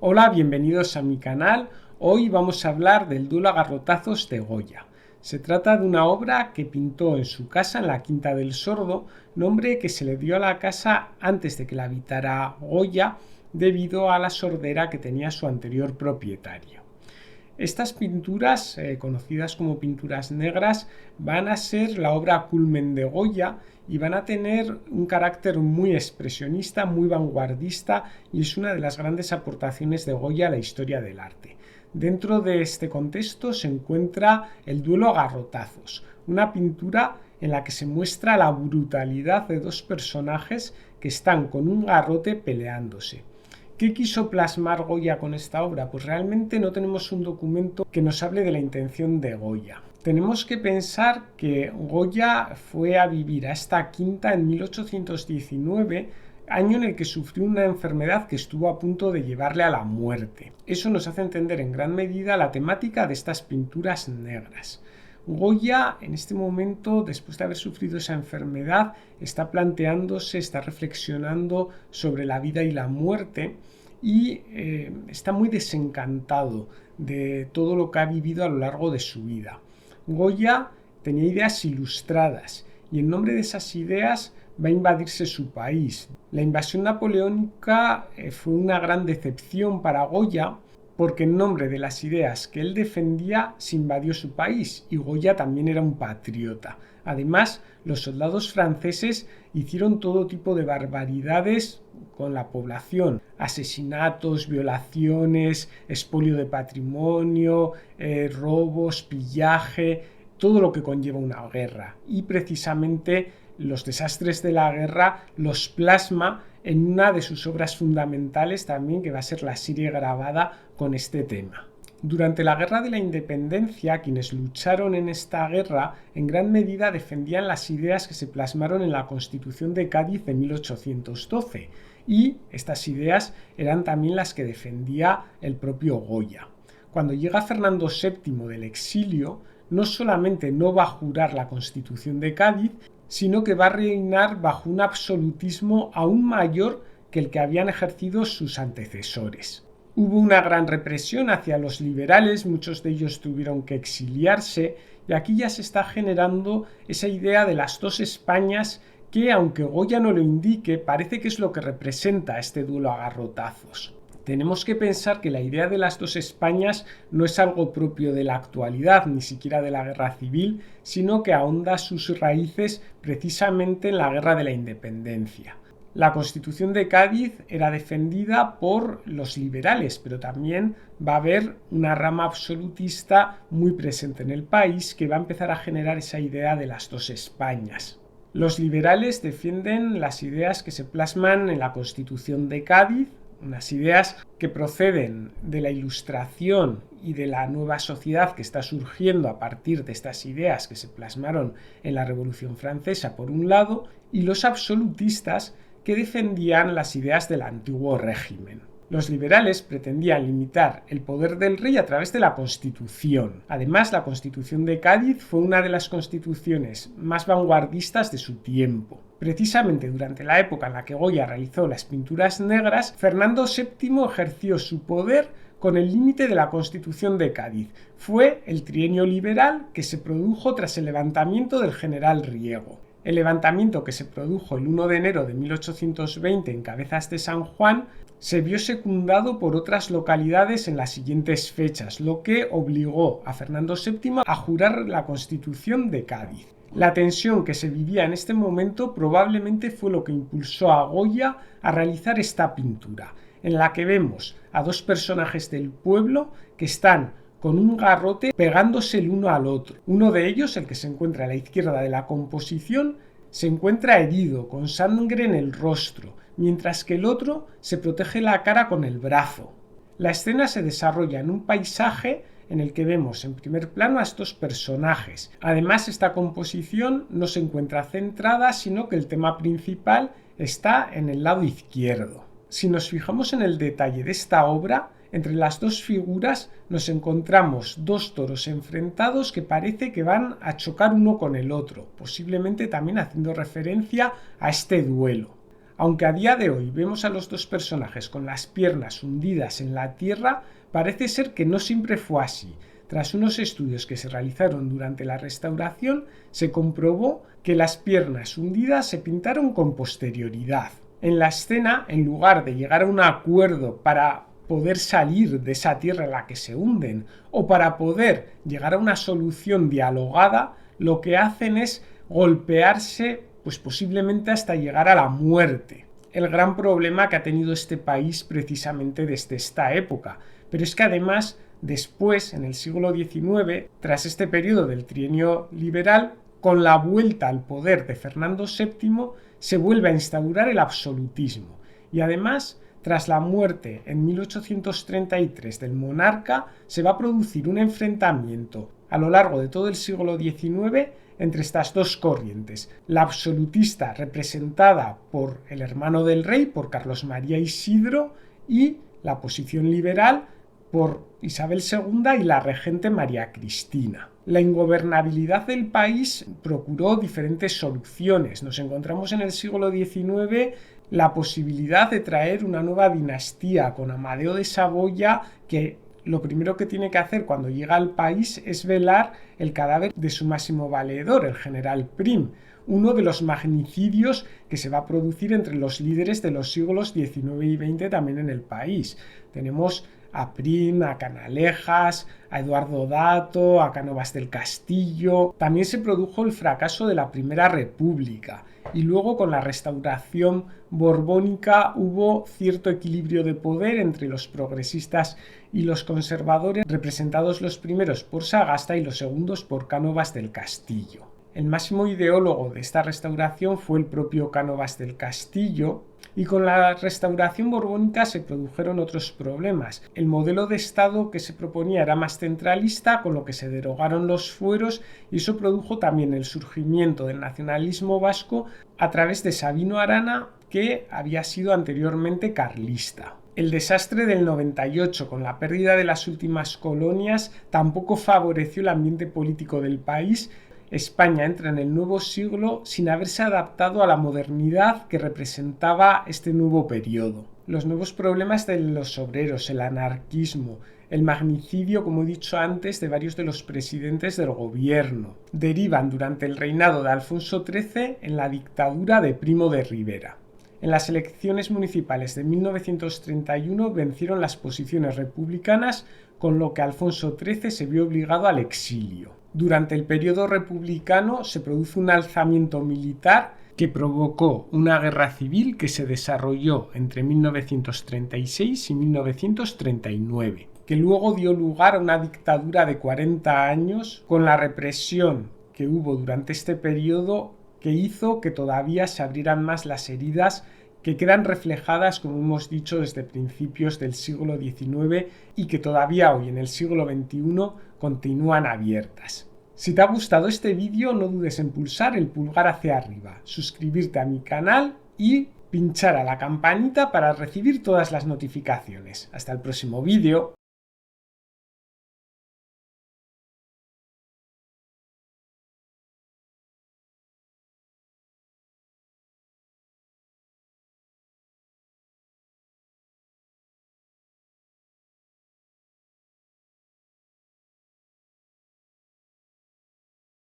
Hola, bienvenidos a mi canal. Hoy vamos a hablar del duelo a garrotazos de Goya. Se trata de una obra que pintó en su casa en la Quinta del Sordo, nombre que se le dio a la casa antes de que la habitara Goya debido a la sordera que tenía su anterior propietario. Estas pinturas, conocidas como pinturas negras, van a ser la obra culmen de Goya y van a tener un carácter muy expresionista, muy vanguardista, y es una de las grandes aportaciones de Goya a la historia del arte. Dentro de este contexto se encuentra el duelo a garrotazos, una pintura en la que se muestra la brutalidad de dos personajes que están con un garrote peleándose. ¿Qué quiso plasmar Goya con esta obra? Pues realmente no tenemos un documento que nos hable de la intención de Goya. Tenemos que pensar que Goya fue a vivir a esta quinta en 1819, año en el que sufrió una enfermedad que estuvo a punto de llevarle a la muerte. Eso nos hace entender en gran medida la temática de estas pinturas negras. Goya, en este momento, después de haber sufrido esa enfermedad, está planteándose, está reflexionando sobre la vida y la muerte y está muy desencantado de todo lo que ha vivido a lo largo de su vida. Goya tenía ideas ilustradas y en nombre de esas ideas va a invadirse su país. La invasión napoleónica fue una gran decepción para Goya, porque en nombre de las ideas que él defendía se invadió su país y Goya también era un patriota. Además, los soldados franceses hicieron todo tipo de barbaridades con la población: asesinatos, violaciones, expolio de patrimonio, robos, pillaje, todo lo que conlleva una guerra. Y precisamente los desastres de la guerra los plasma en una de sus obras fundamentales también, que va a ser la serie grabada con este tema. Durante la Guerra de la Independencia, quienes lucharon en esta guerra en gran medida defendían las ideas que se plasmaron en la Constitución de Cádiz de 1812, y estas ideas eran también las que defendía el propio Goya. Cuando llega Fernando VII del exilio, no solamente no va a jurar la Constitución de Cádiz, sino que va a reinar bajo un absolutismo aún mayor que el que habían ejercido sus antecesores. Hubo una gran represión hacia los liberales, muchos de ellos tuvieron que exiliarse, y aquí ya se está generando esa idea de las dos Españas que, aunque Goya no lo indique, parece que es lo que representa este duelo a garrotazos. Tenemos que pensar que la idea de las dos Españas no es algo propio de la actualidad, ni siquiera de la guerra civil, sino que ahonda sus raíces precisamente en la guerra de la independencia. La Constitución de Cádiz era defendida por los liberales, pero también va a haber una rama absolutista muy presente en el país que va a empezar a generar esa idea de las dos Españas. Los liberales defienden las ideas que se plasman en la Constitución de Cádiz, unas ideas que proceden de la Ilustración y de la nueva sociedad que está surgiendo a partir de estas ideas que se plasmaron en la Revolución Francesa por un lado, y los absolutistas que defendían las ideas del antiguo régimen. Los liberales pretendían limitar el poder del rey a través de la Constitución. Además, la Constitución de Cádiz fue una de las constituciones más vanguardistas de su tiempo. Precisamente durante la época en la que Goya realizó las pinturas negras, Fernando VII ejerció su poder con el límite de la Constitución de Cádiz. Fue el trienio liberal que se produjo tras el levantamiento del general Riego. El levantamiento, que se produjo el 1 de enero de 1820 en Cabezas de San Juan, se vio secundado por otras localidades en las siguientes fechas, lo que obligó a Fernando VII a jurar la Constitución de Cádiz. La tensión que se vivía en este momento probablemente fue lo que impulsó a Goya a realizar esta pintura, en la que vemos a dos personajes del pueblo que están con un garrote pegándose el uno al otro. Uno de ellos, el que se encuentra a la izquierda de la composición, se encuentra herido, con sangre en el rostro, mientras que el otro se protege la cara con el brazo. La escena se desarrolla en un paisaje en el que vemos en primer plano a estos personajes. Además, esta composición no se encuentra centrada, sino que el tema principal está en el lado izquierdo. Si nos fijamos en el detalle de esta obra, entre las dos figuras nos encontramos dos toros enfrentados que parece que van a chocar uno con el otro, posiblemente también haciendo referencia a este duelo. Aunque a día de hoy vemos a los dos personajes con las piernas hundidas en la tierra, parece ser que no siempre fue así. Tras unos estudios que se realizaron durante la restauración, se comprobó que las piernas hundidas se pintaron con posterioridad. En la escena, en lugar de llegar a un acuerdo para poder salir de esa tierra en la que se hunden o para poder llegar a una solución dialogada, lo que hacen es golpearse, pues posiblemente hasta llegar a la muerte. El gran problema que ha tenido este país precisamente desde esta época. Pero es que además, después, en el siglo XIX, tras este periodo del trienio liberal, con la vuelta al poder de Fernando VII, se vuelve a instaurar el absolutismo. Y además, tras la muerte en 1833 del monarca, se va a producir un enfrentamiento a lo largo de todo el siglo XIX entre estas dos corrientes, la absolutista representada por el hermano del rey, por Carlos María Isidro, y la posición liberal por Isabel II y la regente María Cristina. La ingobernabilidad del país procuró diferentes soluciones. Nos encontramos en el siglo XIX la posibilidad de traer una nueva dinastía con Amadeo de Saboya, que lo primero que tiene que hacer cuando llega al país es velar el cadáver de su máximo valedor, el general Prim, uno de los magnicidios que se va a producir entre los líderes de los siglos XIX y XX también en el país. Tenemos a Prim, a Canalejas, a Eduardo Dato, a Cánovas del Castillo. También se produjo el fracaso de la Primera República y luego con la restauración borbónica hubo cierto equilibrio de poder entre los progresistas y los conservadores, representados los primeros por Sagasta y los segundos por Cánovas del Castillo. El máximo ideólogo de esta restauración fue el propio Cánovas del Castillo, y con la restauración borbónica se produjeron otros problemas. El modelo de Estado que se proponía era más centralista, con lo que se derogaron los fueros, y eso produjo también el surgimiento del nacionalismo vasco a través de Sabino Arana, que había sido anteriormente carlista. El desastre del 98, con la pérdida de las últimas colonias, tampoco favoreció el ambiente político del país. España entra en el nuevo siglo sin haberse adaptado a la modernidad que representaba este nuevo periodo. Los nuevos problemas de los obreros, el anarquismo, el magnicidio, como he dicho antes, de varios de los presidentes del gobierno, derivan durante el reinado de Alfonso XIII en la dictadura de Primo de Rivera. En las elecciones municipales de 1931 vencieron las posiciones republicanas, con lo que Alfonso XIII se vio obligado al exilio. Durante el periodo republicano se produce un alzamiento militar que provocó una guerra civil que se desarrolló entre 1936 y 1939, que luego dio lugar a una dictadura de 40 años con la represión que hubo durante este periodo, que hizo que todavía se abrieran más las heridas que quedan reflejadas, como hemos dicho, desde principios del siglo XIX y que todavía hoy en el siglo XXI continúan abiertas. Si te ha gustado este vídeo, no dudes en pulsar el pulgar hacia arriba, suscribirte a mi canal y pinchar a la campanita para recibir todas las notificaciones. Hasta el próximo vídeo.